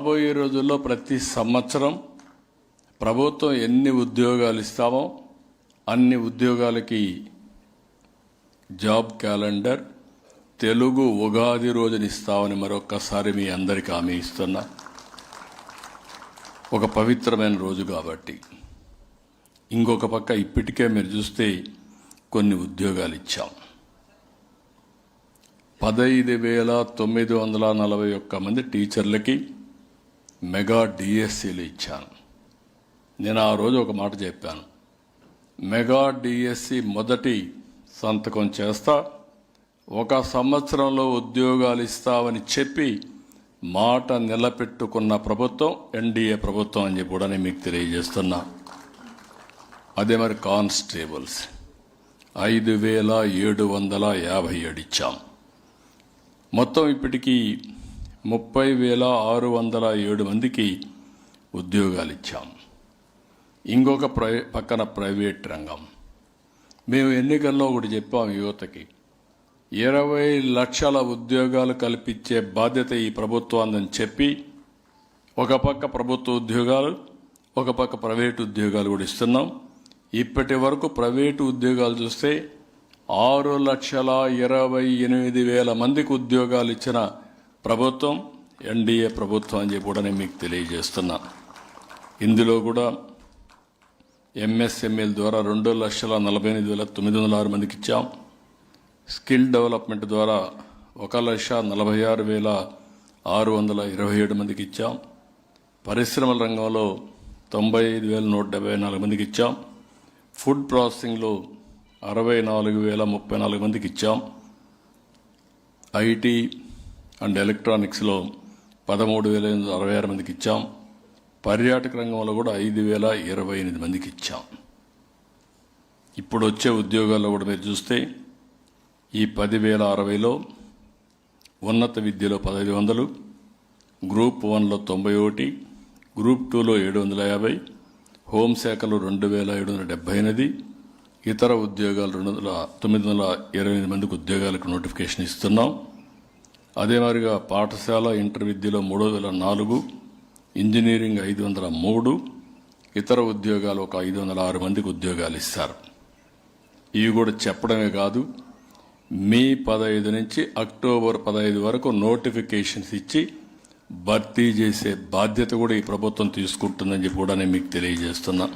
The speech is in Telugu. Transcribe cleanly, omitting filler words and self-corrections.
రాబోయే రోజుల్లో ప్రతి సంవత్సరం ప్రభుత్వం ఎన్ని ఉద్యోగాలు ఇస్తామో అన్ని ఉద్యోగాలకి జాబ్ క్యాలెండర్ తెలుగు ఉగాది రోజున ఇస్తామని మరొక్కసారి మీ అందరికీ హామీ ఇస్తున్నా. ఒక పవిత్రమైన రోజు కాబట్టి. ఇంకొక పక్క ఇప్పటికే మీరు చూస్తే కొన్ని ఉద్యోగాలు ఇచ్చాం. 15,941 మంది టీచర్లకి మెగా డిఎస్సీలు ఇచ్చాను. నేను ఆ రోజు ఒక మాట చెప్పాను, మెగా డిఎస్సి మొదటి సంతకం చేస్తా, 1 సంవత్సరంలో ఉద్యోగాలు ఇస్తామని చెప్పి మాట నిలబెట్టుకున్న ప్రభుత్వం ఎన్డీఏ ప్రభుత్వం అని చెప్పి కూడా నేను మీకు తెలియజేస్తున్నా. అదే మరి కానిస్టేబుల్స్ 5,757 ఇచ్చాం. మొత్తం ఇప్పటికీ 30,607 మందికి ఉద్యోగాలు ఇచ్చాం. ఇంకొక పక్కన ప్రైవేట్ రంగం. మేము ఎన్నికల్లో ఒకటి చెప్పాం, యువతకి 20 లక్షల ఉద్యోగాలు కల్పించే బాధ్యత ఈ ప్రభుత్వాన్ని చెప్పి, ఒక పక్క ప్రభుత్వ ఉద్యోగాలు, ఒక పక్క ప్రైవేటు ఉద్యోగాలు కూడా ఇస్తున్నాం. ఇప్పటి వరకు ప్రైవేటు ఉద్యోగాలు చూస్తే 6,28,000 మందికి ఉద్యోగాలు ఇచ్చిన ప్రభుత్వం ఎన్డీఏ ప్రభుత్వం అని చెప్పి కూడా నేను మీకు తెలియజేస్తున్నా. ఇందులో కూడా ఎంఎస్ఎంఈల ద్వారా 2,48,906 మందికి ఇచ్చాం. స్కిల్ డెవలప్మెంట్ ద్వారా 1,46,627 మందికి ఇచ్చాం. పరిశ్రమల రంగంలో 95,174 మందికి ఇచ్చాం. ఫుడ్ ప్రాసెసింగ్లో 64,034 మందికి ఇచ్చాం. ఐటీ అండ్ ఎలక్ట్రానిక్స్లో 13,066 మందికి ఇచ్చాం. పర్యాటక రంగంలో కూడా 5,028 మందికి ఇచ్చాం. ఇప్పుడు వచ్చే ఉద్యోగాల్లో కూడా మీరు చూస్తే ఈ 10,060లో ఉన్నత విద్యలో 1,500, గ్రూప్ 1లో 91, గ్రూప్ 2లో 750, హోంశాఖలో 2,778, ఇతర ఉద్యోగాలు 928 మందికి ఉద్యోగాలకు నోటిఫికేషన్ ఇస్తున్నాం. అదే మాదిరిగా పాఠశాల ఇంటర్ విద్యలో 3,004, ఇంజనీరింగ్ 503, ఇతర ఉద్యోగాలు ఒక 506 మందికి ఉద్యోగాలు ఇస్తారు. ఇవి కూడా చెప్పడమే కాదు, మే 15 నుంచి అక్టోబర్ 15 వరకు నోటిఫికేషన్స్ ఇచ్చి భర్తీ చేసే బాధ్యత కూడా ఈ ప్రభుత్వం తీసుకుంటుందని చెప్పి కూడా నేను మీకు తెలియజేస్తున్నా.